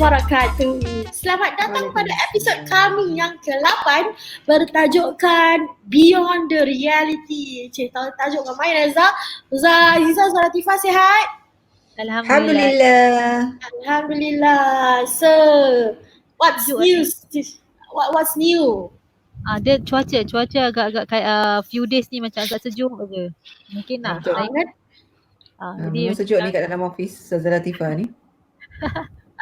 wabarakatuh. Selamat datang pada episod kami yang ke-8 bertajukkan Beyond the Reality. Cik, tahu tajuk dengan Mai Reza. Ustaz Aziza, Ustaz Latifah sihat? Alhamdulillah. Alhamdulillah. So, what's news? What's new? Dia cuaca agak-agak kayak few days ni macam agak sejuk je. Mungkin lah. Memang sejuk ni kat dalam office Ustazah Latifah ni.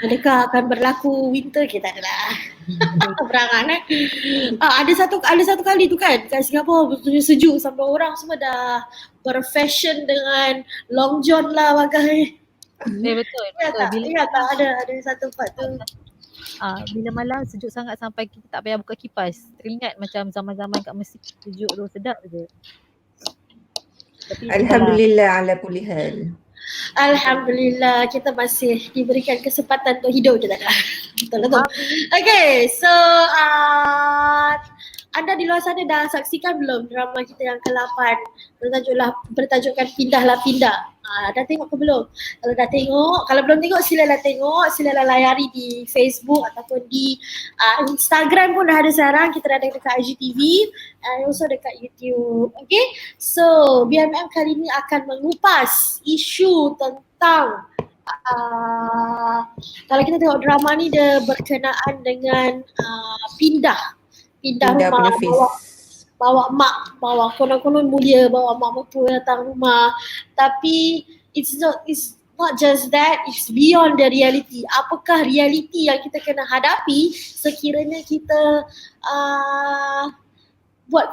Adakah akan berlaku winter? Kita adalah perangan ada satu kali tu kan kat Singapura betul sejuk sampai orang semua dah berfashion dengan long john lah bagai. Betul. Bila ada satu part tu. Bila malam sejuk sangat sampai kita tak payah buka kipas. Teringat macam zaman-zaman kat Mesir sejuk tu sedap je. Alhamdulillah ala kulli hal. Alhamdulillah kita masih diberikan kesempatan untuk hidup kita dah. Betul. Okay, so anda di luar sana dah saksikan belum drama kita yang ke-8 bertajukkan Pindahlah Pindah. Dah tengok ke belum? Kalau dah tengok, kalau belum tengok silalah tengok, silalah layari di Facebook ataupun di Instagram pun dah ada sekarang. Kita dah ada dekat IGTV and also dekat YouTube. Okay, so BMM kali ini akan mengupas isu tentang kalau kita tengok drama ni dia berkenaan dengan pindah rumah, bawa mak, bawa konon-konon mulia, bawa mak mertua datang rumah. Tapi it's not just that, it's beyond the reality. Apakah reality yang kita kena hadapi sekiranya kita buat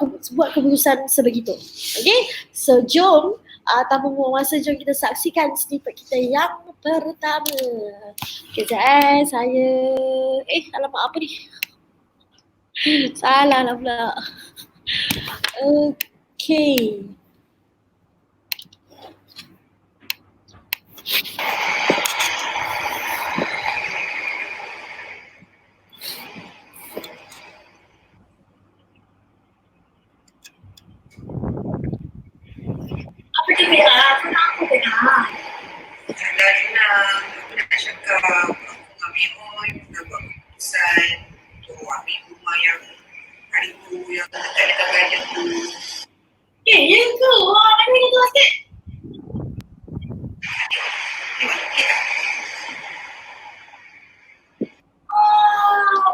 keputusan sebegitu. Okay, so jom tanpa buang masa, jom kita saksikan snippet kita yang pertama. Kejap saya alamak apa ni? Salah lah pula. Okay. Apa tu Bella? Kenapa Bella? Aku nak cakap aku dengan Mihon nak buat keputusan untuk ambil rumah yang hari tu yang dekat-dekat garden tu. Ya ke? Wah, nak minum tu sikit.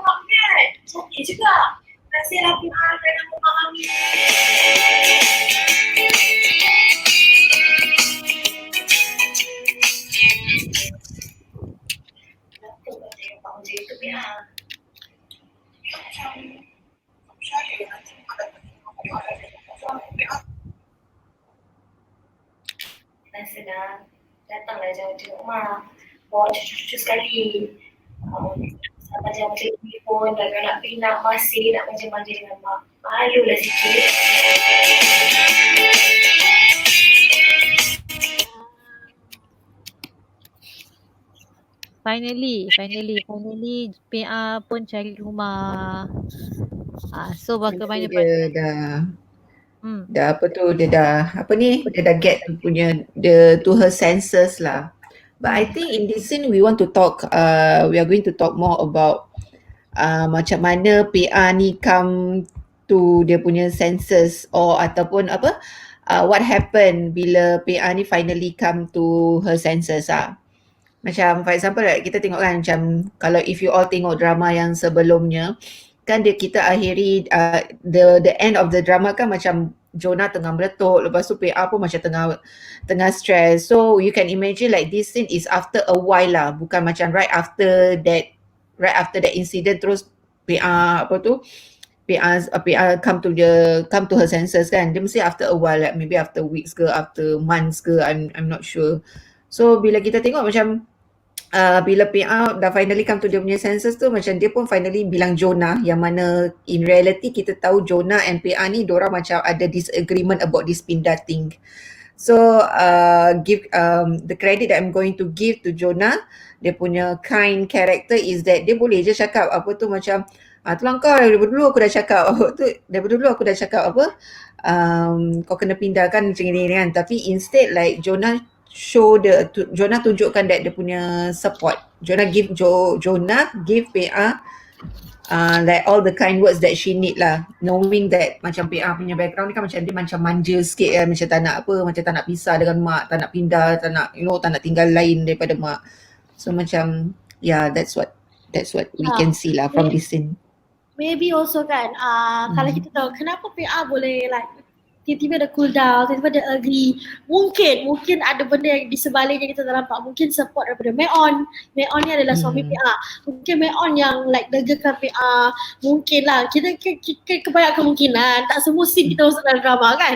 Makan. Cantik juga. Nasihatlah Tuhan kerana memahami. Senang, datanglah jangan tengok mak, bawa cucu-cucu sekali. Sama jangan tengok pun, dah nak pindah masih nak manja-manja dengan mak. Malulah sikit. Finally PA pun cari rumah. So bagaimana dia dah apa tu, dia dah get punya to her senses lah. But I think in this scene we want to talk we are going to talk more about macam mana PA ni come to dia punya senses ataupun what happened bila PA ni finally come to her senses lah. Macam for example kita tengok kan, macam kalau if you all tengok drama yang sebelumnya kan, kita akhiri the end of the drama kan macam Jonah tengah meletup, lepas tu PA pun macam tengah stress. So you can imagine like this scene is after a while lah, bukan macam right after that incident terus PA come to her senses kan. Dia mesti after a while, like maybe after weeks ke, after months ke, I'm not sure. So bila kita tengok macam bila PA dah finally come to dia punya senses tu, macam dia pun finally bilang Jonah, yang mana in reality kita tahu Jonah and PA ni diorang macam ada disagreement about this pindah thing. So give the credit that I'm going to give to Jonah, dia punya kind character is that dia boleh je cakap apa tu macam tulang kau daripada dulu aku dah cakap apa kau kena pindahkan macam ni kan. Tapi instead like Jonah Jonah tunjukkan that dia punya support. Jonah give PA like all the kind words that she need lah, knowing that macam PA punya background ni kan macam dia macam manja sikit kan, macam tak nak macam tak nak pisah dengan mak, tak nak pindah, tak nak tak nak tinggal lain daripada mak. So macam that's what we can see lah from this scene. Maybe also kan kalau kita tahu kenapa PA boleh like tiba-tiba dia cool down, tiba-tiba dia agree. Mungkin ada benda yang di sebaliknya kita tak nampak. Mungkin support daripada Meon ni adalah suami PA. Mungkin Meon yang like legakan PA. Mungkin lah, kita kebanyakan kemungkinan. Tak semua scene kita masuk dalam drama kan.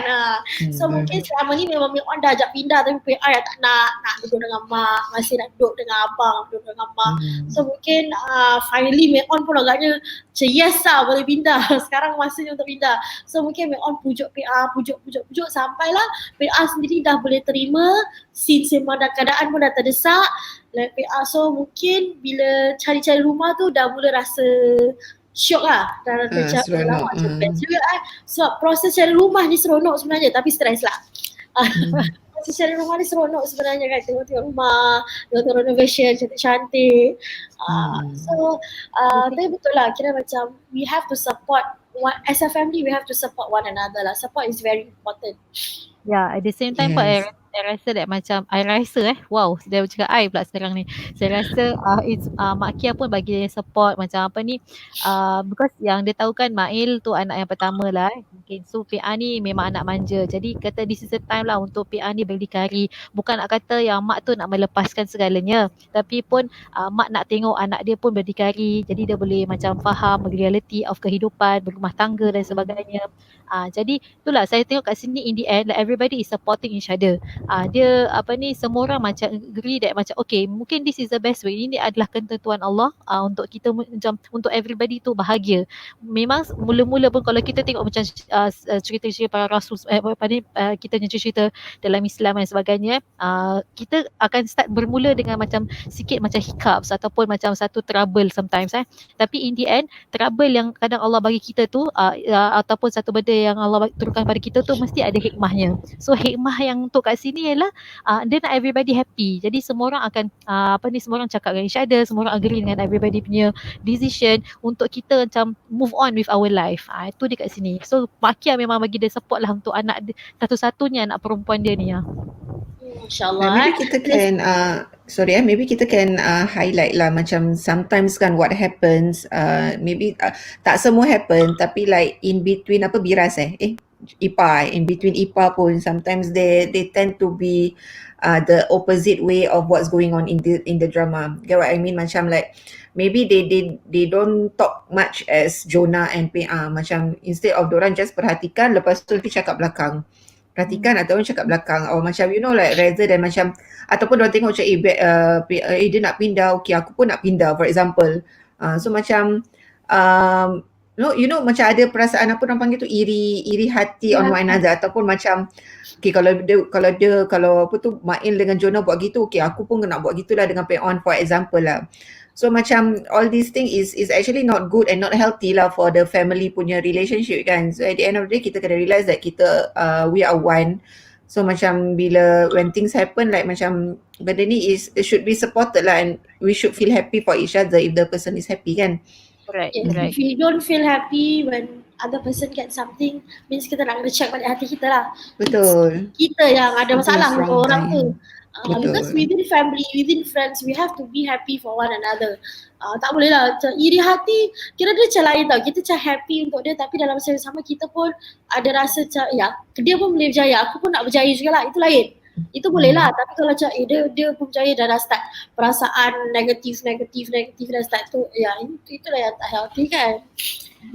So mungkin selama ni memang Meon dah ajak pindah, tapi PA yang tak nak duduk dengan mak, masih nak duduk dengan abang, duduk dengan mak. So mungkin finally Meon pun agaknya macam yes lah boleh pindah. Sekarang masanya untuk pindah. So mungkin Meon pujuk PA, pujuk sampailah PA sendiri dah boleh terima since memang dah keadaan pun dah terdesak like PA. So mungkin bila cari-cari rumah tu dah mula rasa syok lah, dah rasa macam best juga sebab proses cari rumah ni seronok sebenarnya tapi stres lah. Proses cari rumah ni seronok sebenarnya kan, tengok rumah, tengok renovation cantik-cantik. So tapi betul lah, kira macam we have to support as a family, we have to support one another lah. Support is very important. Yeah, at the same time pun I rasa that macam wow, dia cakap I pula sekarang ni. Saya rasa Mak Kia pun bagi dia support macam apa ni, because yang dia tahu kan Mail tu anak yang pertama lah mungkin. So PA ni memang anak manja. Jadi kata this is the time lah untuk PA ni berdikari. Bukan nak kata yang mak tu nak melepaskan segalanya, tapi pun mak nak tengok anak dia pun berdikari. Jadi dia boleh macam faham reality of kehidupan, berumah tangga dan sebagainya. Jadi itulah saya tengok kat sini in the end like everybody is supporting each other. Dia semua orang macam agree that macam okay, mungkin this is the best way. Ini adalah ketentuan Allah untuk kita macam untuk everybody tu bahagia. Memang mula-mula pun kalau kita tengok macam cerita-cerita para rasul kita punya cerita dalam Islam dan sebagainya, kita akan start bermula dengan macam sikit macam hiccups ataupun macam satu trouble sometimes tapi in the end trouble yang kadang Allah bagi kita tu ataupun satu benda yang Allah turunkan pada kita tu mesti ada hikmahnya. So hikmah yang untuk kat sini ialah dia nak everybody happy. Jadi semua orang akan semua orang cakap dengan each other, semua orang agree dengan everybody punya decision untuk kita macam move on with our life. Itu dia kat sini. So Mak Kia memang bagi dia support lah untuk anak satu-satunya anak perempuan dia ni. InsyaAllah. Maybe kita can highlight lah macam sometimes kan what happens, maybe tak semua happen tapi like in between Biras IPA, in between IPA pun sometimes they tend to be the opposite way of what's going on in the drama. Get what I mean? Macam like maybe they don't talk much as Jonah and PA. Macam instead of diorang just perhatikan lepas tu nanti cakap belakang. Perhatikan ataupun cakap belakang, or macam like rather than macam ataupun diorang tengok macam dia nak pindah, okay aku pun nak pindah for example. So macam macam ada perasaan apa orang panggil tu iri hati on one another, ataupun macam okay kalau Mail dengan Jonah buat gitu, okay aku pun nak buat gitulah dengan Peon for example lah. So macam all these thing is actually not good and not healthy lah for the family punya relationship kan. So at the end of the day kita kena realise that kita we are one. So macam when things happen like macam benda ni it should be supported lah, and we should feel happy for each other if the person is happy kan. Right. If we don't feel happy when other person get something, means kita nak kena check balik hati kita lah. Betul. Kita yang ada masalah dengan orang tu. Betul. Because within family, within friends, we have to be happy for one another. Tak boleh lah iri hati, kira dia macam lain tau. Kita macam happy untuk dia, tapi dalam masa yang sama kita pun ada rasa macam dia pun boleh berjaya, aku pun nak berjaya juga lah, itu lain. Itu boleh lah, tapi kalau macam dia pun berjaya dah start perasaan negatif dah start tu, itulah yang tak healthy kan.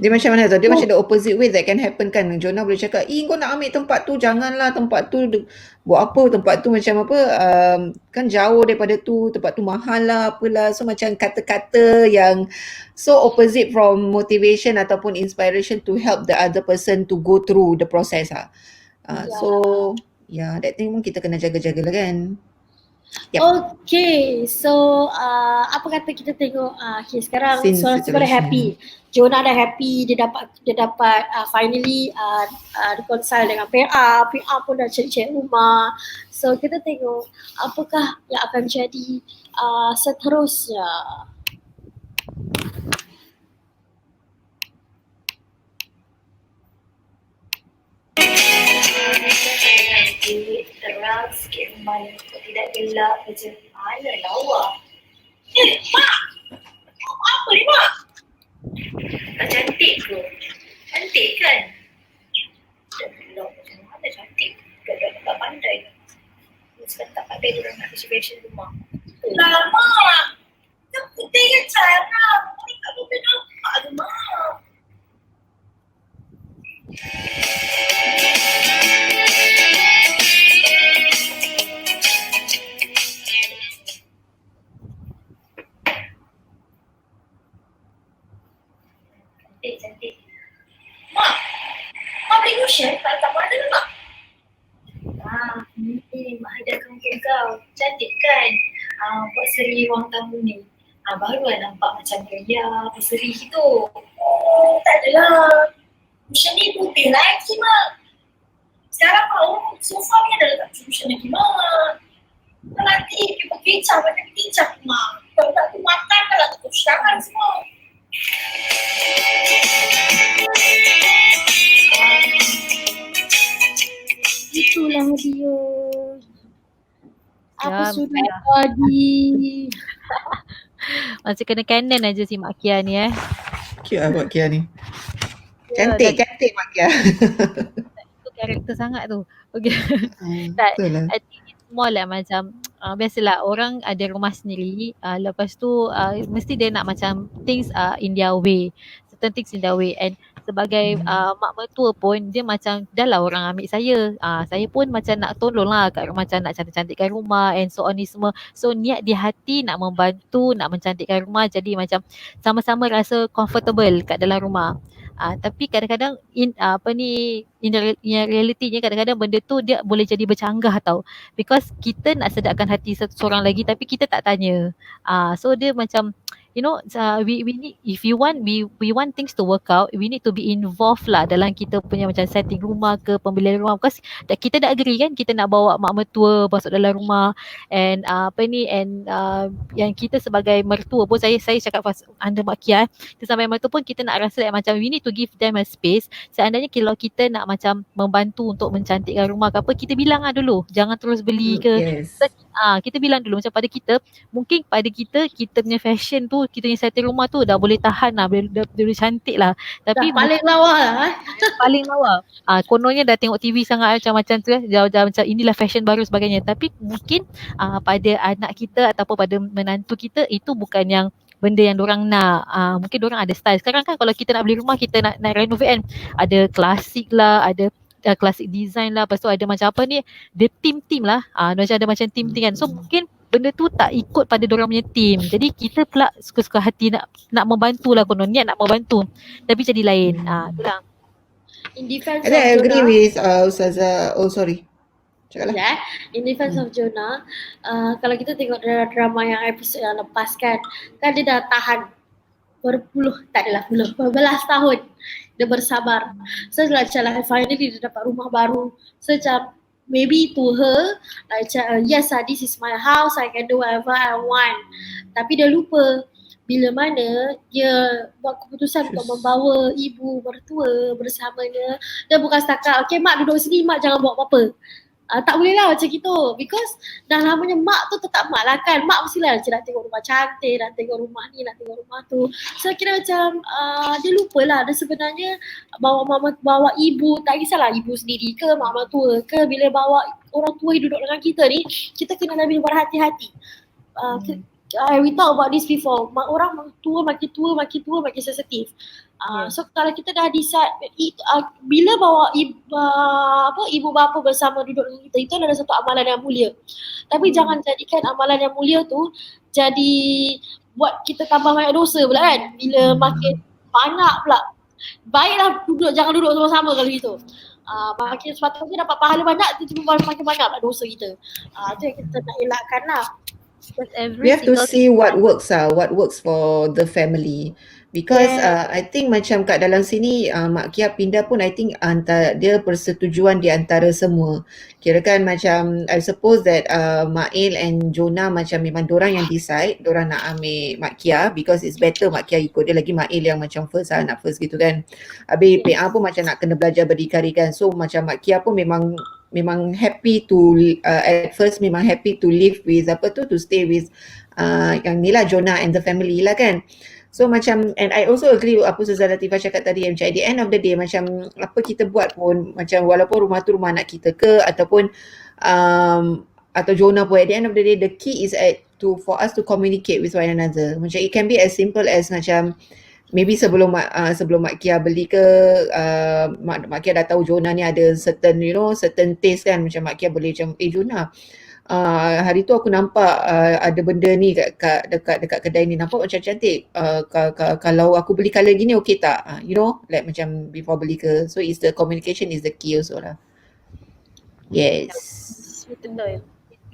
Dia macam mana tu? Dia macam the opposite way that can happen kan. Jonah boleh cakap, kau nak ambil tempat tu, janganlah tempat tu buat apa, tempat tu macam apa, kan jauh daripada tu, tempat tu mahal lah, apalah. So macam kata-kata yang so opposite from motivation ataupun inspiration to help the other person to go through the process lah. So that thing pun kita kena jaga-jaga lah kan. Yep. Okay, so apa kata kita tengok sekarang Scene semua dah situation. happy. Jonah dah happy, dia dapat finally reconcile dengan PA pun dah cari rumah. So kita tengok apakah yang akan jadi seterusnya. Terang sikit rumah yang tidak gelap saja. Mana lawa? Mak! Apa ni, Mak? Tak cantik ke? Cantik kan? Tak gelap macam mana cantik? Tak pandai. Sebab tak pandai diorang nak fashion rumah. Lama! Tak putih kan cara. Ni kamu kenapa tu, Mak? Cantik. Mak! Mak beli lotion kat mana tu, Mak? Ni Mak hadiahkan untuk kau. Cantik kan? Buat seri ruang tamu ni. Barulah nampak macam gaya berseri gitu. Tak adalah. Lotion ni putih lagi, Mak. Sekarang Mak, sofa ni ada letak lotion lagi, Mak. Nanti kita kecap, macam kecap, Mak. Kalau tak tu makan, kalau tak tu tangan semua. Itulah dia. Apa Ya, sudah jadi? Masih kena canon aja si Mak Kia ni Cute lah Mak Kia ni. Ya, Cantik Mak Kia. Itu karakter sangat tu. Okay. Betul lah. I think it's more like macam biasalah orang ada rumah sendiri, lepas tu mesti dia nak macam things in their way, certain things in their way, and sebagai mak mertua pun dia macam dah lah orang ambil saya pun macam nak tolong lah kat macam nak cantik-cantikkan rumah and so on ni semua. So niat di hati nak membantu, nak mencantikkan rumah, jadi macam sama-sama rasa comfortable kat dalam rumah. Tapi kadang-kadang in realitinya kadang-kadang benda tu dia boleh jadi bercanggah tau, because kita nak sedapkan hati seorang lagi tapi kita tak tanya. So dia macam we need, if we want things to work out, we need to be involved lah dalam kita punya macam setting rumah ke pembelian rumah, because kita dah agree kan kita nak bawa mak mertua masuk dalam rumah, and yang kita sebagai mertua pun, saya cakap under Mak Kia, kita sebagai mertua pun kita nak rasa like macam we need to give them a space. Seandainya kalau kita nak macam membantu untuk mencantikkan rumah ke apa, kita bilang lah dulu, jangan terus beli ke. Yes. Kita bilang dulu macam pada kita, mungkin pada kita punya fashion tu, kita punya setting rumah tu dah boleh tahan lah, boleh cantik lah, tapi Dah paling lawa lah. paling lawa. Kononnya dah tengok TV sangat macam tu dah macam inilah fashion baru sebagainya, tapi mungkin pada anak kita ataupun pada menantu kita itu bukan yang benda yang dorang nak. Mungkin dorang ada style. Sekarang kan kalau kita nak beli rumah, kita nak renovate kan, ada klasik lah, ada klasik design lah, lepas tu ada macam apa ni, dia team lah, macam ada macam team kan. So mungkin benda tu tak ikut pada dorang punya team, jadi kita pula suka-suka hati nak membantu lah, konon niat nak membantu tapi jadi lain. Itulah. In defense And of I agree Jonah, with Ustazah. Oh sorry. Cakap lah. in defense of Jonah, kalau kita tengok drama yang episod yang lepas kan dia dah tahan berbelas tahun dia bersabar. So macam finally dia dapat rumah baru. So macam maybe to her yes, this is my house, I can do whatever I want. Tapi dia lupa bila mana dia buat keputusan untuk membawa ibu mertua bersamanya. Dia bukan setakat okay mak duduk sini, mak jangan buat apa-apa. Tak boleh lah macam gitu, because dah lamanya mak tu tetap mak lah kan. Mak mestilah nak tengok rumah cantik, nak tengok rumah ni, nak tengok rumah tu. So kira macam dia lupa lah, dia sebenarnya bawa ibu, tak kisahlah ibu sendiri ke mak mertua ke, bila bawa orang tua yang duduk dengan kita ni, kita kena lebih berhati-hati. We talk about this before, orang tua makin sensitif. So kalau kita dah decide bila bawa ibu bapa bersama duduk dengan kita, itu adalah satu amalan yang mulia. Tapi jangan jadikan amalan yang mulia tu jadi buat kita tambah banyak dosa pula kan. Bila makin banyak pula, baiklah jangan duduk sama-sama kalau gitu. makin sepatutnya dapat pahala banyak, tiba-tiba makin banyak lah dosa kita. Itu yang kita nak elakkan lah. Because We every have to single see what works for the family. Because I think macam kat dalam sini Mak Kia pindah pun I think antara dia persetujuan di antara semua. Kirakan macam I suppose that Mail and Jonah macam memang dorang yang decide, dorang nak ambil Mak Kia because it's better Mak Kia ikut dia lagi Mail yang macam first nak first gitu kan. Habis PA pun macam nak kena belajar berdikari kan. So macam Mak Kia pun memang happy to at first memang happy to live with to stay with yang ni lah Jonah and the family lah kan. So macam, and I also agree apa Ustazah Latifah cakap tadi, macam at the end of the day macam apa kita buat pun, macam walaupun rumah tu rumah anak kita ke ataupun atau Jonah pun, at the end of the day the key is for us to communicate with one another. Macam it can be as simple as macam maybe sebelum Mak Kia beli ke, Mak Kia dah tahu Jonah ni ada certain taste kan, macam Mak Kia boleh macam Jonah, hari tu aku nampak ada benda ni dekat kedai ni, nampak macam cantik, kalau aku beli colour gini okey tak, like macam before beli ke. So it's the communication is the key also lah. Yes. betul.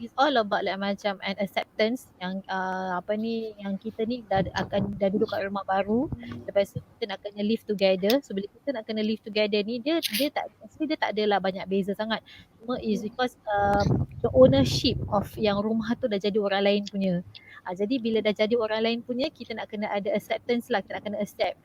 It's all about like macam an acceptance yang yang kita ni dah duduk kat rumah baru, lepas tu kita nak kena live together. So bila kita nak kena live together ni, dia tak adalah banyak beza sangat. Cuma is because the ownership of yang rumah tu dah jadi orang lain punya. Jadi bila dah jadi orang lain punya, kita nak kena ada acceptance lah, kita nak kena accept.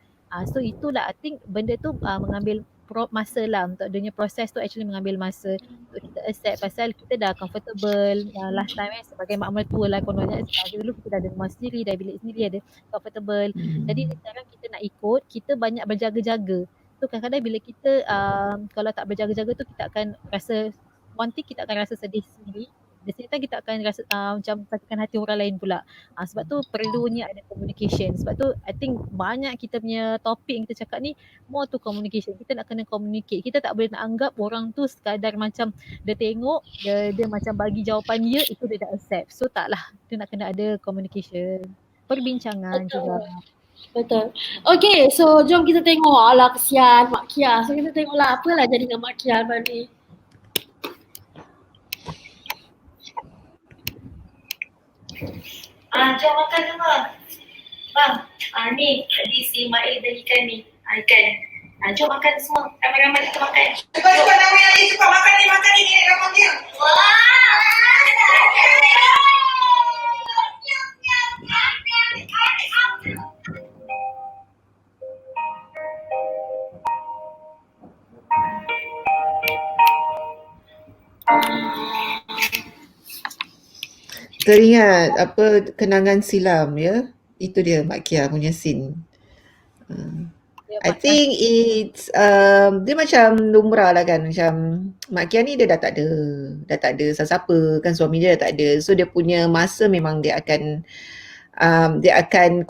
So itulah I think benda tu mengambil masa lah, untuk adanya proses tu actually mengambil masa untuk kita accept, pasal kita dah comfortable last time sebagai mak mertua lah kononnya. Dulu kita dah ada rumah sendiri, dah bilik sendiri, ada comfortable. Jadi sekarang kita nak ikut, kita banyak berjaga-jaga. So kadang-kadang bila kita kalau tak berjaga-jaga tu, kita akan rasa one thing, kita akan rasa sedih sendiri. Di sini kita akan rasa macam sakitkan hati orang lain pula. Sebab tu perlunya ada communication. Sebab tu I think banyak kita punya topik yang kita cakap ni more to communication. Kita nak kena communicate. Kita tak boleh nak anggap orang tu sekadar macam dia tengok, dia macam bagi jawapan dia, itu dia dah accept. So taklah, dia nak kena ada communication, perbincangan juga. Betul. Okay, so jom kita tengok. Alah, kesian Mak Kia. So kita tengoklah apalah jadi dengan Mak Kia lepas ni. Jom makan semua. Bang, ni tadi si Mail belikan ni ikan. Jom makan semua. Ramai-ramai kita makan. Cepat namanya ni, cepat makan ni ni ramai dia. Teringat apa kenangan silam ya. Itu dia Mak Kia punya scene. I think it's dia macam lumrah lah kan, macam Mak Kia ni dia dah tak ada siapa-siapa kan, suami dia dah tak ada. So dia punya masa memang dia akan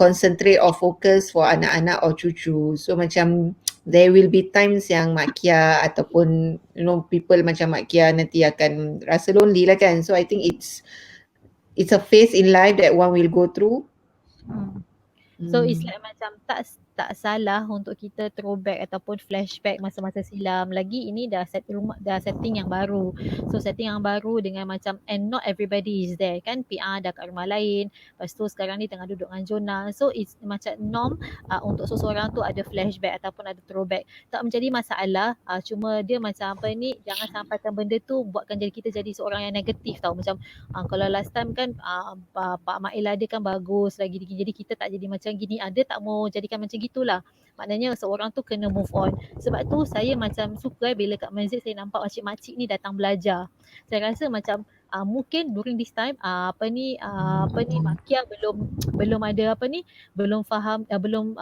concentrate or focus for anak-anak or cucu. So macam there will be times yang Mak Kia ataupun people macam Mak Kia nanti akan rasa lonely lah kan. So I think it's a phase in life that one will go through. So it's like macam tak salah untuk kita throwback ataupun flashback masa-masa silam. Lagi ini dah setting yang baru. So setting yang baru dengan macam, and not everybody is there kan, PR dah kat rumah lain. Lepas tu sekarang ni tengah duduk dengan Jonah. So it's macam norm untuk seseorang tu ada flashback ataupun ada throwback. Tak menjadi masalah. Cuma dia macam apa ni, jangan sampaikan benda tu buatkan kita jadi seorang yang negatif tau. Macam kalau last time kan Pak Mail ada kan bagus lagi, jadi kita tak jadi macam gini. Dia tak mau jadikan macam gitulah. Maknanya seorang tu kena move on. Sebab tu saya macam suka bila kat masjid saya nampak makcik-makcik ni datang belajar. Saya rasa macam mungkin during this time Mak Kia belum ada belum faham, belum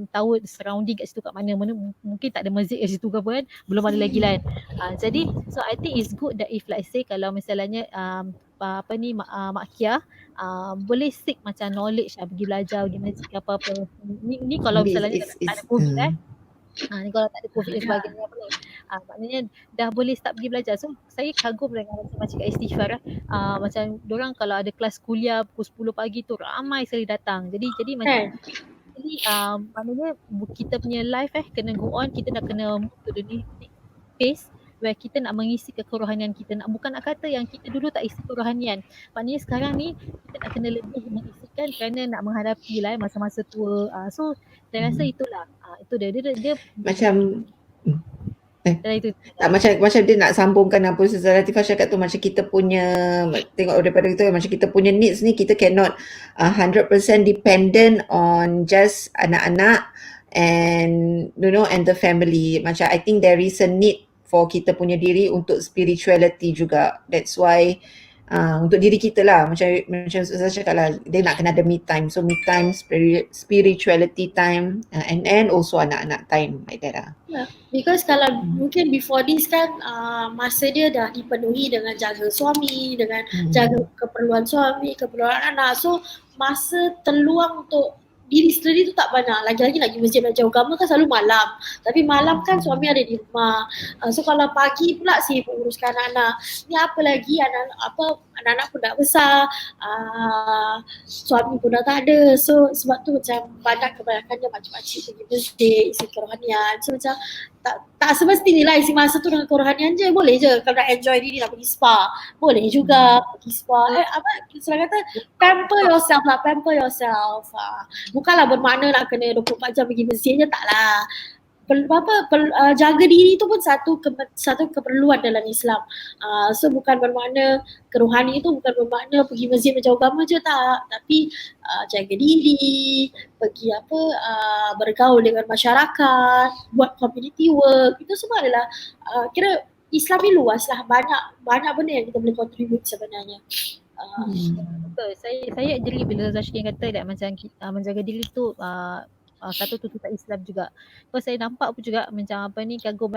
tahu surrounding kat situ kat mana, mungkin tak ada masjid kat situ ke apa kan, belum ada lagi lah. Jadi so I think it's good that if let's say kalau misalnya Mak Kia boleh seek macam knowledge pergi belajar, pergi masjid ke apa-apa. Ni kalau misalnya tak ada COVID ni kalau tak ada COVID dan sebagainya maknanya dah boleh start pergi belajar. So saya kagum dengan macam kat Istighfar macam diorang kalau ada kelas kuliah pukul 10 pagi tu ramai sekali datang. Jadi macam maknanya kita punya life kena go on, kita nak kena move to the phase where kita nak mengisi kerohanian kita, bukan nak kata yang kita dulu tak isi kerohanian, maknanya sekarang ni kita nak kena lebih mengisikan kerana nak menghadapi lah masa-masa tua. So saya rasa itulah, itu dia Macam itu. tak, macam dia nak sambungkan apa Ustazah Latifah cakap tu, macam kita punya, tengok daripada kita, macam kita punya needs ni, kita cannot 100% dependent on just anak-anak and and the family. Macam I think there is a need for kita punya diri untuk spirituality juga. That's why untuk diri kita lah, macam Ustazah cakap lah, dia nak kena ada me time. So me time, spirituality time, and also anak-anak time, like that lah. Because kalau mungkin before this kan masa dia dah dipenuhi dengan jaga suami, dengan jaga keperluan suami, keperluan anak. So masa terluang untuk diri sendiri tu tak banyak. Lagi-lagi nak pergi masjid belajar agama kan selalu malam. Tapi malam kan suami ada di rumah. So kalau pagi pula sibuk uruskan anak-anak. Ni apa lagi anak-anak pun dah besar, suami pun dah tak ada. So sebab tu macam kebanyakannya makcik-makcik pergi masjid, isi kerohanian. So macam tak semestinya lah isi masa tu dengan kerohanian je. Boleh je kalau nak enjoy diri, nak pergi spa, boleh juga pergi spa. Selain kata pamper yourself lah, pamper yourself. Bukanlah bermakna nak kena 24 jam pergi masjid je, tak lah. Jaga diri tu pun satu keperluan dalam Islam. So bukan bermakna kerohani itu bukan bermakna pergi masjid belajar agama je, tak. Tapi jaga diri, pergi bergaul dengan masyarakat, buat community work, itu semua adalah kira Islam ni luas lah, banyak benda yang kita boleh contribute sebenarnya. Betul. Saya agree bila Zashkin kata that macam menjaga diri tu satu tuntutan Islam juga. Because saya nampak pun juga macam kagum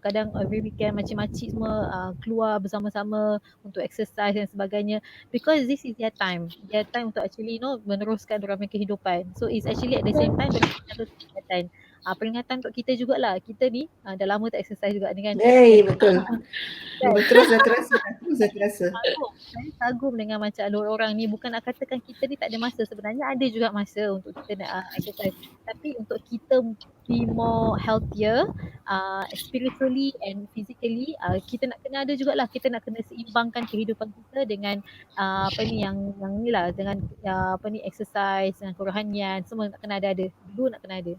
kadang every weekend makcik-makcik semua keluar bersama-sama untuk exercise dan sebagainya, because this is their time untuk actually meneruskan dorang punya kehidupan. So it's actually at the same time satu peringatan untuk kita jugalah. Kita ni dah lama tak exercise juga ni kan. Betul. Terus dah terasa. Saya kagum dengan macam orang ni, bukan nak katakan kita ni tak ada masa. Sebenarnya ada juga masa untuk kita nak exercise. Tapi untuk kita be more healthier spiritually and physically, kita nak kena ada jugalah, kita nak kena seimbangkan kehidupan kita dengan yang ni lah, dengan exercise, dengan kerohanian, semua nak kena ada. Dulu nak kena ada.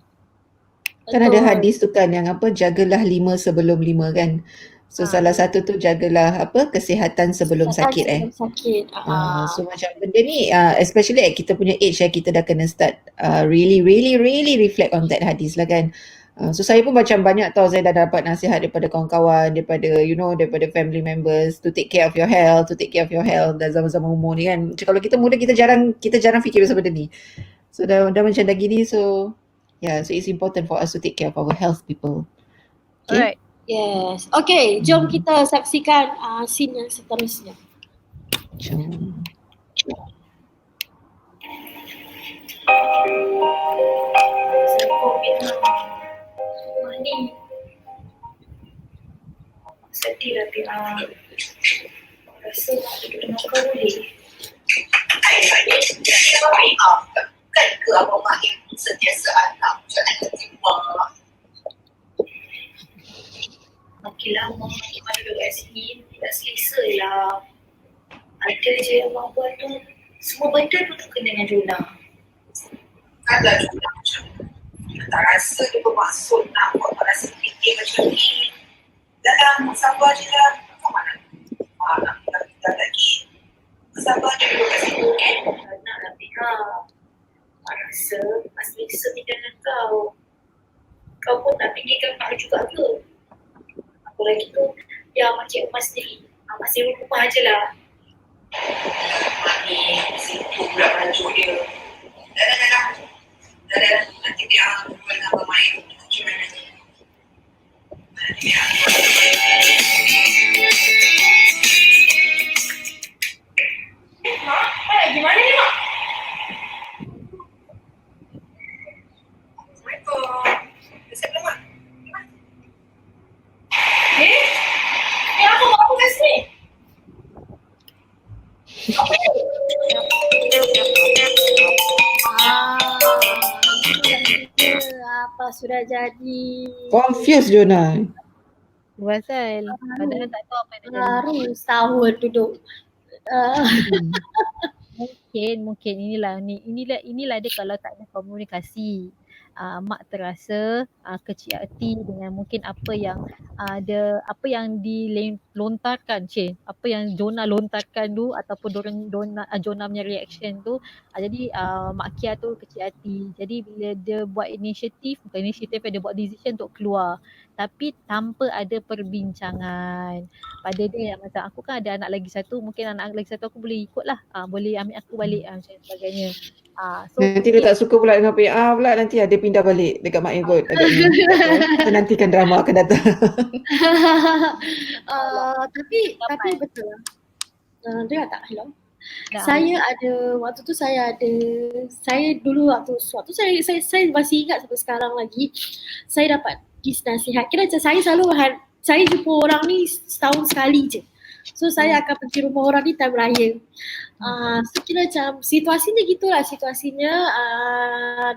Kan ada hadis tu kan yang jagalah 5 sebelum 5 kan. So salah satu tu jagalah kesihatan sebelum sakit. So macam benda ni especially at kita punya age kita dah kena start really reflect on that hadis lah kan. So saya pun macam banyak tahu, saya dah dapat nasihat daripada kawan-kawan, daripada family members to take care of your health, dan zaman-zaman umur ni kan. Macam kalau kita muda kita jarang fikir pasal benda ni. So dah macam dah gini, so so it's important for us to take care of our health, people. Okay? Alright. Yes. Okay, jom kita saksikan scene yang seterusnya. Jom. Ni sedih lah Pina. Rasa nak duduk dengan kau boleh. Kan ke abang mak yang sentiasa anak jangan terima. Makin lama Iman duduk kat sini tak selesa lah. Ada je yang abang buat tu, semua benda tu terkena dengan Juna. Kata Juna macam tak rasa dia bermaksud nak buat, tak rasa fikir macam ni. Dalam sabar je lah. Kau mana nak kita lagi. Sabar je duduk kat sini kan. Nak lah Pina. Rasa Mas Lisa ni dengan kau. Kau pun nak fikirkan Mak juga ke? Apa lagi tu, ya macam Mas sendiri. Masih rumah je lah. Mami, situ pula baju dia. Dah. Nanti dia buat apa main. Macam mana ni? Nanti dia Mak, gimana ni Mak? Assalamualaikum. Siap belum Mak? Apa Mak kat sini? Apa sudah jadi? Confused Jona. Pasal padahal tak tahu apa yang nak jadi. Baru setahun duduk. Mungkin inilah dia kalau tak ada komunikasi. Mak terasa kecil hati dengan mungkin apa yang dilontarkan, apa yang Jonah lontarkan tu ataupun Jonah punya reaction tu. Jadi Mak Kia tu kecil hati. Jadi bila dia buat bukan inisiatif, dia buat decision untuk keluar, tapi tanpa ada perbincangan pada dia yang macam aku kan ada anak lagi satu, mungkin anak lagi satu aku boleh ikut lah, boleh ambil aku balik macam sebagainya. So Nanti dia tak suka pula dengan PA pula, nanti ada pindah balik dekat Mak Ikut agaknya. Kita nantikan drama akan datang. Tapi betul lah. Dengar tak? Hello? dah, Waktu tu saya dulu waktu saya masih ingat sampai sekarang lagi, saya dapat nasihat. Kira macam saya jumpa orang ni setahun sekali je. So saya akan pergi rumah orang ni time raya. So kira macam situasinya gitulah,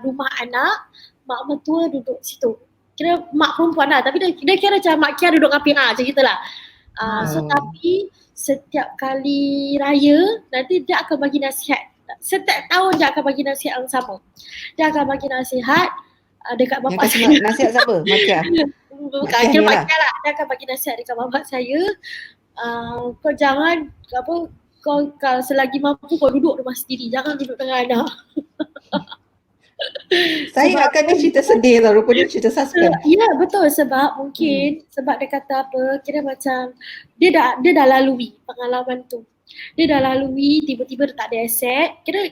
rumah anak, mak mertua duduk situ. Kira mak perempuan lah, tapi dia kira macam Mak Kia duduk dengan PA macam gitulah. So tapi setiap kali raya nanti dia akan bagi nasihat. Setiap tahun dia akan bagi nasihat yang sama. Dia akan bagi nasihat dekat bapak saya. Nasihat siapa? Mak Kia? Bukan, kira Mak Kia lah. Dia akan bagi nasihat dekat bapak saya. Kau jangan kau selagi mampu kau duduk rumah sendiri, jangan duduk dengan anak. Saya ingatkan dia cerita sedih tau, rupanya cerita suspense. Ya betul, sebab mungkin sebab dia kata apa, kira macam dia dah lalui pengalaman tu. Dia dah lalui, tiba-tiba dia tak ada aset. Kira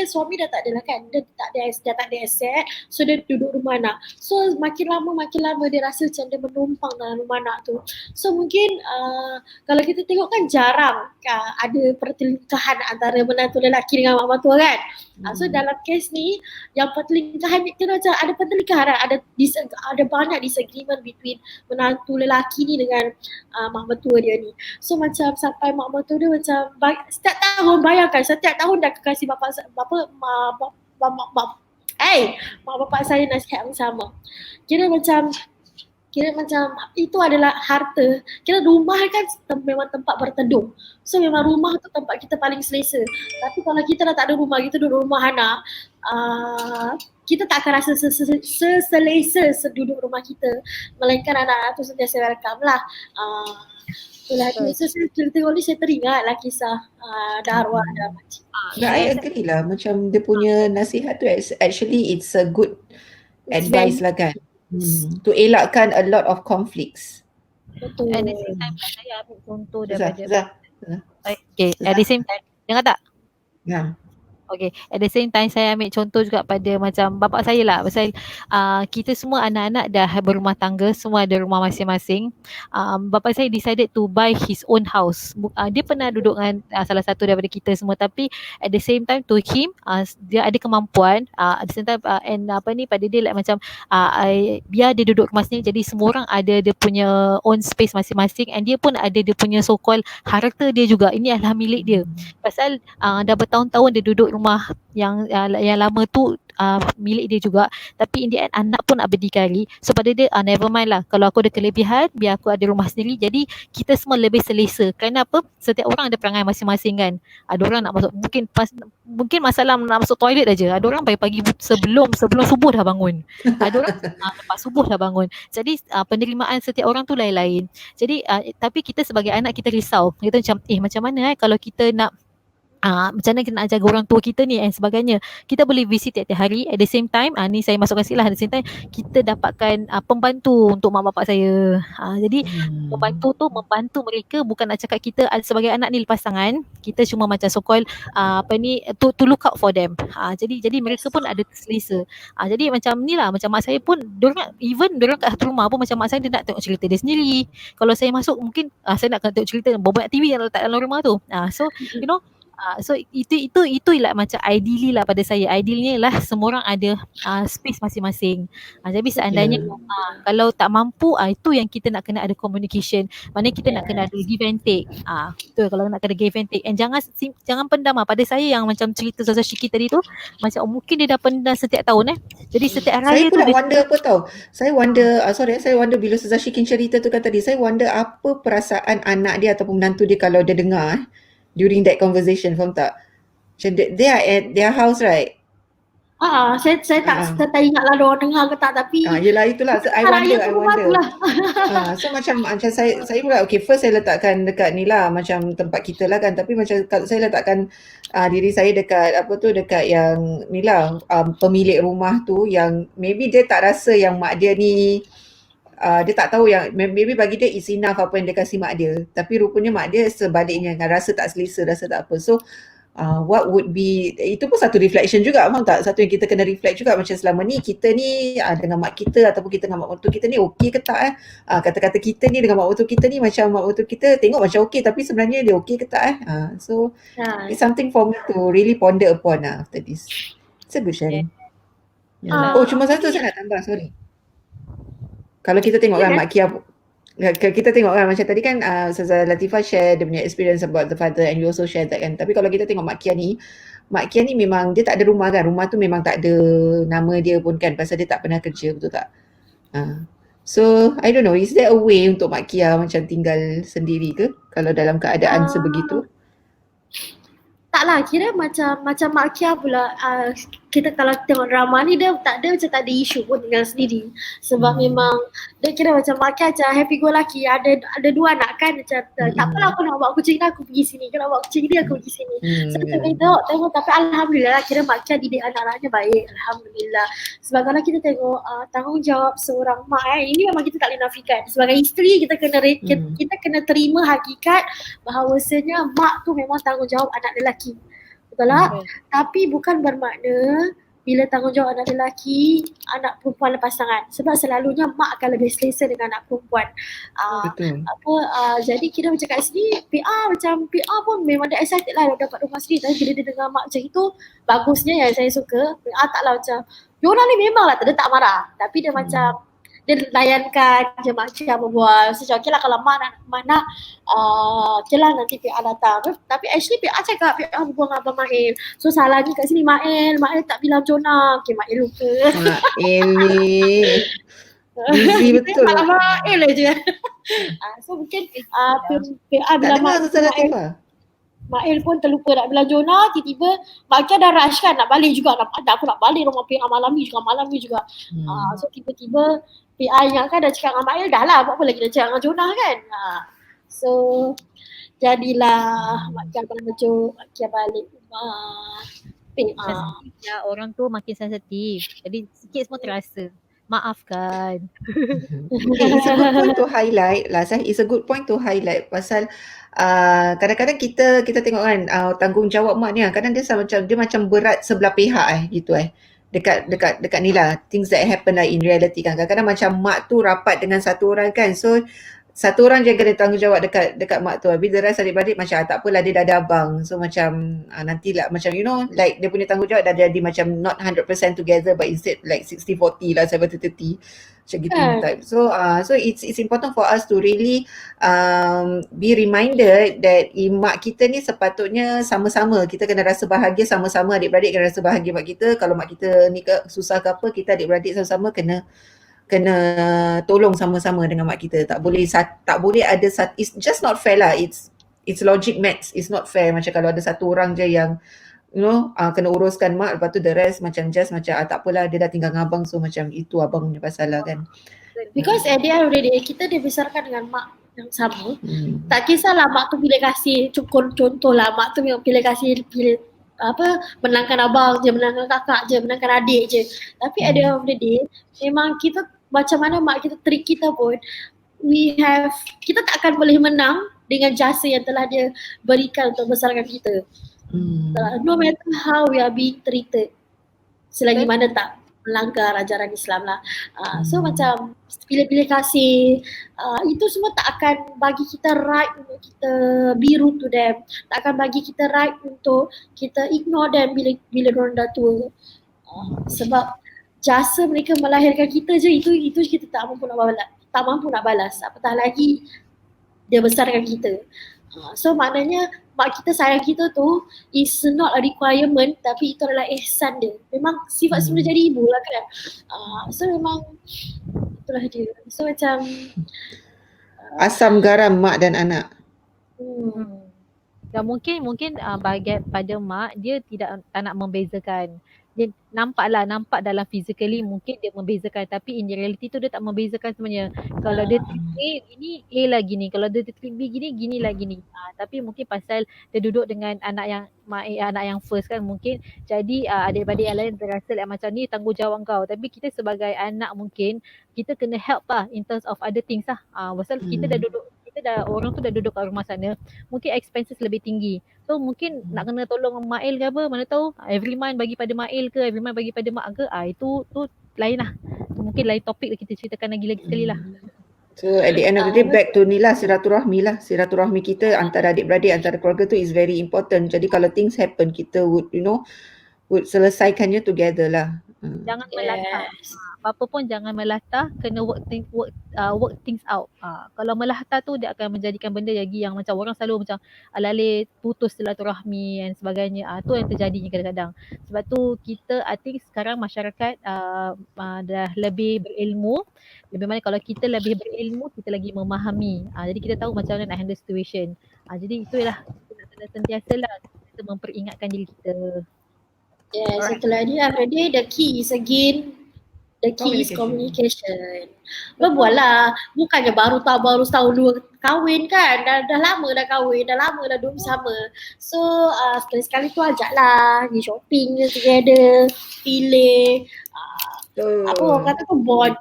suami dah tak ada lah kan. Dia tak ada aset. So dia duduk rumah anak. So makin lama dia rasa macam dia menumpang dalam rumah anak tu. So mungkin kalau kita tengok kan jarang ada pertelingkahan antara menantu lelaki dengan mak mertua kan. So dalam kes ni yang pertelingkahan kira macam ada pertelingkahan, ada banyak disagreement between menantu lelaki ni dengan mak mertua dia ni. So macam sampai mak mertua dia macam setiap tahun, bayangkan setiap tahun dah kasih mak bapak saya nasihat yang sama. Kira macam itu adalah harta. Kira rumah kan memang tempat berteduh. So memang rumah tu tempat kita paling selesa. Tapi kalau kita dah tak ada rumah, kita duduk rumah anak, kita tak akan rasa selesa seduduk rumah kita. Melainkan anak-anak tu sentiasa welcome lah. So saya tengok ni saya teringat lah kisah Darwah dan makcik. I agree lah, macam dia punya nasihat tu actually it's a good advice lah kan. To elakkan a lot of conflicts. Betul. At the same time saya ambil contoh daripada Zah. Okay, at the same time dengar tak? Ya. Okay, at the same time saya ambil contoh juga pada macam bapak saya lah. Pasal kita semua anak-anak dah berumah tangga, semua ada rumah masing-masing. Bapak saya decided to buy his own house. Dia pernah duduk dengan salah satu daripada kita semua, tapi at the same time to him, dia ada kemampuan, at the same time pada dia like macam biar dia duduk rumah sendiri, jadi semua orang ada dia punya own space masing-masing, and dia pun ada dia punya so called harta dia juga. Ini adalah milik dia. Pasal dah bertahun-tahun dia duduk rumah yang lama tu milik dia juga, tapi in the end anak pun nak berdikari. So pada dia never mind lah, kalau aku ada kelebihan biar aku ada rumah sendiri, jadi kita semua lebih selesa. Kerana apa? Setiap orang ada perangai masing-masing kan. Ada orang nak masuk, mungkin masalah nak masuk toilet aja, ada orang pagi-pagi sebelum subuh dah bangun, ada orang lepas subuh dah bangun. Jadi penerimaan setiap orang tu lain-lain. Jadi tapi kita sebagai anak kita risau, kita macam macam mana kalau kita nak macam mana kita nak jaga orang tua kita ni dan sebagainya. Kita boleh visit tiap-tiap hari. At the same time, ni saya masukkan sikit lah, at the same time kita dapatkan pembantu untuk mak bapak saya. Jadi pembantu tu membantu mereka, bukan nak cakap kita sebagai anak ni lepas tangan. Kita cuma macam so called to look out for them. Jadi mereka pun ada selesa. Jadi macam ni lah, macam mak saya pun, dorang kat satu rumah pun macam mak saya, dia nak tengok cerita dia sendiri. Kalau saya masuk mungkin saya nak tengok cerita banyak TV yang letak dalam rumah tu. So you know, So itu lah macam ideally lah pada saya. Idealnya lah semua orang ada space masing-masing. Jadi seandainya kalau tak mampu, itu yang kita nak kena ada communication. Maknanya kita nak kena ada give and take. Betul, kalau nak kena give and take. And jangan pendam pada saya yang macam cerita Zaza Shiki tadi tu, macam mungkin dia dah pendam setiap tahun Jadi setiap Saya raya tu pula dia wonder apa tau. Saya wonder, saya wonder bila Ustazah Syikin cerita tu kan tadi, saya wonder apa perasaan anak dia ataupun menantu dia kalau dia dengar during that conversation, faham tak? Macam they are at their house, right? Saya tak ingat lah diorang dengar ke tak, tapi yelah itulah. So, I wonder. So macam saya pula, okay, first saya letakkan dekat ni lah, macam tempat kita lah kan, tapi macam kalau saya letakkan diri saya dekat dekat yang ni lah, pemilik rumah tu yang maybe dia tak rasa yang mak dia ni dia tak tahu yang maybe bagi dia is enough apa yang dia kasih mak dia, tapi rupanya mak dia sebaliknya rasa tak selesa, rasa tak apa. So what would be, itu pun satu reflection juga, faham tak? Satu yang kita kena reflect juga, macam selama ni kita ni dengan mak kita ataupun kita dengan mak mertua kita ni okey ke tak kata-kata kita ni dengan mak mertua kita ni, macam mak mertua kita tengok macam okey tapi sebenarnya dia okey ke tak so it's something for me to really ponder upon after this. It's a good sharing. Cuma satu saya nak tambah, sorry. Kalau kita tengok kan Mak Kia, kita tengok kan macam tadi kan Ustazah Latifah share dia punya experience about the father and you also share that kan. Tapi kalau kita tengok Mak Kia ni memang dia tak ada rumah kan. Rumah tu memang tak ada nama dia pun kan, pasal dia tak pernah kerja, betul tak? So I don't know, is there a way untuk Mak Kia macam tinggal sendiri ke kalau dalam keadaan sebegitu? Taklah, kira macam Mak Kia pula, kita kalau tengok drama ni dia macam tak ada isu pun tinggal sendiri. Sebab memang dia kira macam Mak Kia macam happy go lucky, ada dua anak kan, macam tak apalah aku nak bawa kucing ni aku pergi sini, kalau bawa kucing ni aku pergi sini. So kita tengok, tapi alhamdulillah lah, kira Mak Kia didik anak-anaknya baik, alhamdulillah. Sebab kalau kita tengok tanggungjawab seorang mak ini memang kita tak boleh nafikan. Sebagai isteri kita kena terima hakikat bahawasanya mak tu memang tanggungjawab anak lelaki. Betul tak? Tapi bukan bermakna bila tanggungjawab anak lelaki, anak perempuan lepas tangan. Sebab selalunya mak akan lebih selesa dengan anak perempuan. Jadi kira macam kat sini, PR pun memang dia excited lah dapat rumah sendiri. Tapi bila dia dengar mak macam itu, bagusnya yang saya suka, PR taklah macam, diorang ni memanglah dia tak marah. Tapi dia macam, dia layankan je Mak Kia berbual. So okay lah kalau mak nak okay lah nanti PR datang. Tapi actually PR cakap PR berbual dengan Abang Mail. So salahnya kat sini Mail tak bilang Jonah. Okay, Mail lupa. Mail ni busy betul. Mail je. So mungkin PR bilang Mail pun terlupa nak bilang Jonah, tiba-tiba Mak Kia dah rush kan nak balik juga, aku nak balik rumah PR malam ni juga. So tiba-tiba PR ingatkan dah cakap dengan Mail, dah lah buat apa lagi nak cakap dengan Jonah kan. So jadilah Mak Kia balik rumah PR. Orang tu makin sensitif, jadi sikit semua terasa. Maafkan. It's a good point to highlight lah. It's a good point to highlight pasal kadang-kadang kita tengok kan tanggungjawab mak ni kadang dia macam berat sebelah pihak gitu dekat ni lah, things that happen lah in reality kan. Kadang-kadang macam mak tu rapat dengan satu orang kan, so satu orang je kena tanggungjawab dekat mak tu. Habis the rest adik-beradik macam tak apalah dia dah ada abang. So macam nantilah macam like dia punya tanggungjawab dah jadi macam not 100% together but instead like 60-40 lah, 70-30 macam gitu type. So it's important for us to really be reminded that mak kita ni sepatutnya sama-sama kita kena rasa bahagia sama-sama, adik-beradik kena rasa bahagia mak kita. Kalau mak kita ni susah ke apa, kita adik-beradik sama-sama kena tolong sama-sama dengan mak kita. Tak boleh ada it's just not fair lah. It's logic maths. It's not fair macam kalau ada satu orang je yang kena uruskan mak, lepas tu the rest macam just macam tak apalah dia dah tinggal dengan abang, so macam itu abang punya pasal lah kan. Because at the end of the day kita dibesarkan dengan mak yang sama. Tak kisahlah mak tu bila kasih, contoh lah mak tu bila kasih menangkan abang je, menangkan kakak je, menangkan adik je. Tapi at the end of the day memang kita macam mana mak kita treat kita pun, kita tak akan boleh menang dengan jasa yang telah dia berikan untuk membesarkan kita. No matter how we are being treated, selagi mana tak melanggar ajaran Islam lah. So macam pilih-pilih kasih, itu semua tak akan bagi kita right untuk kita be rude to them, tak akan bagi kita right untuk kita ignore them bila diorang dah tua. Sebab jasa mereka melahirkan kita je, itu kita tak mampu nak balas, apatah lagi dia besarkan kita. So maknanya mak kita sayang kita tu is not a requirement, tapi itu adalah ihsan dia. Memang sifat semula jadi ibu lah kan. So memang itulah dia. So macam Asam garam mak dan anak. Dan mungkin bahagian pada mak, dia tak nak membezakan. Dia nampak dalam physically mungkin dia membezakan, tapi in reality tu dia tak membezakan sebenarnya. Kalau dia trik A gini, A lah gini. Kalau dia trik B gini, gini lah gini. Tapi mungkin pasal dia duduk dengan anak yang first kan, mungkin jadi adik-adik yang lain terasa like macam ni tanggungjawab kau. Tapi kita sebagai anak mungkin kita kena help lah in terms of other things lah. Pasal orang tu dah duduk kat rumah sana, mungkin expenses lebih tinggi. So mungkin nak kena tolong Mail ke apa, mana tahu every month bagi pada Mail ke, every month bagi pada mak ke, itu lain lah. Mungkin lain topik kita ceritakan lagi sekali lah. So at the end of the day, back to ni lah, silaturahmi lah. Silaturahmi kita antara adik-beradik, antara keluarga tu is very important. Jadi kalau things happen, kita would selesaikannya together lah. Jangan melatah. Apa-apa pun jangan melatah, kena work things out. Kalau melatah tu dia akan menjadikan benda lagi yang macam orang selalu macam alale putus silaturahmi dan sebagainya. Tu yang terjadinya kadang-kadang. Sebab tu kita, I think sekarang masyarakat dah lebih berilmu. Lebih mana kalau kita lebih berilmu, kita lagi memahami. Jadi kita tahu macam mana nak handle situation. Jadi itulah, kita kena sentiasa lah kita memperingatkan diri kita. Yes, itulah dia. The key is again, the key is communication. Berbual lah. Bukannya baru setahun dua kahwin kan. Dah lama dah kahwin, dah lama dah duduk bersama. So sekali-sekali tu ajak lah, pergi shopping together, pilih. Apa orang kata tu bond.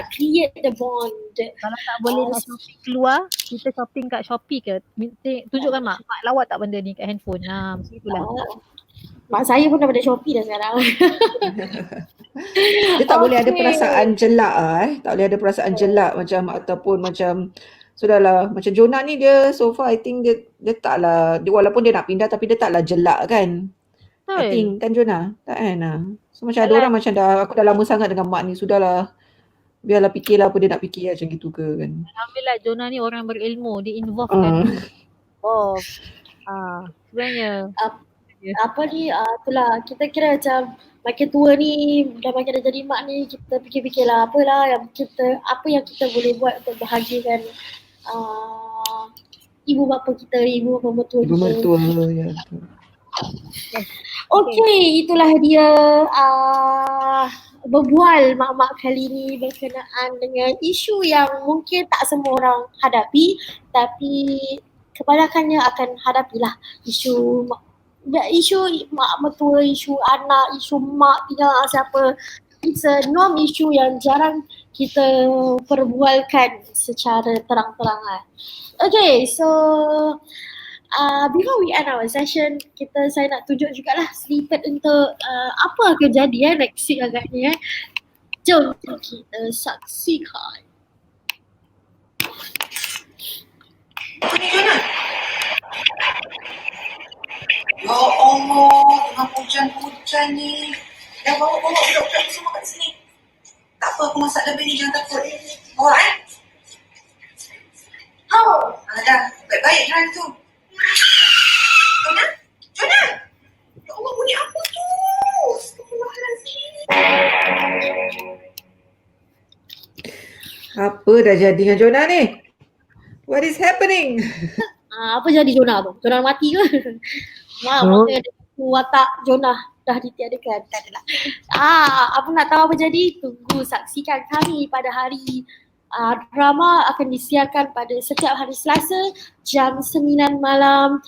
Create the bond. Kalau tak boleh nak shopping keluar, kita shopping kat Shopee ke? Tunjukkan mak lawak tak benda ni kat handphone. Macam itulah. Mak saya pun daripada Shopee dah sekarang. Dia tak boleh ada perasaan jelak tak boleh ada perasaan jelak macam, ataupun macam sudahlah, macam Jonah ni dia so far I think dia taklah, dia walaupun dia nak pindah tapi dia taklah jelak kan. I think kan Jonah, tak kan So macam ada orang macam aku dah lama sangat dengan mak ni, sudahlah biarlah fikirlah apa dia nak fikir macam gitu ke kan. Alhamdulillah Jonah ni orang berilmu, dia involve kan. Sebenarnya apa ni, itulah kita kira macam makin tua ni, dah makin dah jadi mak ni, kita fikir-fikirlah apa yang kita boleh buat untuk bahagiakan ibu bapa kita, ibu bapa mertua kita. Ibu mertua, ya. Okay, itulah dia berbual mak-mak kali ni berkenaan dengan isu yang mungkin tak semua orang hadapi, tapi kebanyakannya akan hadapilah isu mak mertua, isu anak, isu mak tinggal siapa. It's a norm issue yang jarang kita perbualkan secara terang-terangan. Okay, so before we end our session, saya nak tunjuk jugalah snippet untuk apa akan jadi next week agaknya. Jom kita saksikan. Ya Allah, tengah hujan-hujan ni. Dah bawa budak-budak ni semua kat sini. Tak apa, aku masak lebih ni, jangan takut. Bawa dah, baik-baik jangan tu. Jonah! Ya Allah, bunyi apa tu? Astagfirullahaladzim. Apa dah jadi dengan Jonah ni? What is happening? Apa jadi Jonah tu? Jonah mati ke? Maka watak Jonah dah ditiadakan. Tak adalah. Apa nak tahu apa jadi? Tunggu saksikan kami pada hari drama akan disiarkan pada setiap hari Selasa jam 9 malam.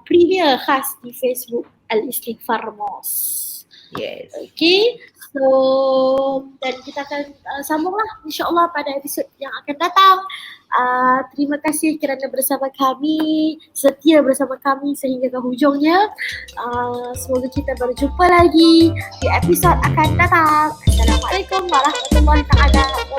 Premier khas di Facebook Al-Istighfar Mos. Yes. Okay. So, dan kita akan sambunglah insyaAllah pada episod yang akan datang. Terima kasih kerana bersama kami, setia bersama kami sehingga ke hujungnya. Semoga kita berjumpa lagi di episod akan datang. Assalamualaikum warahmatullahi wabarakatuh.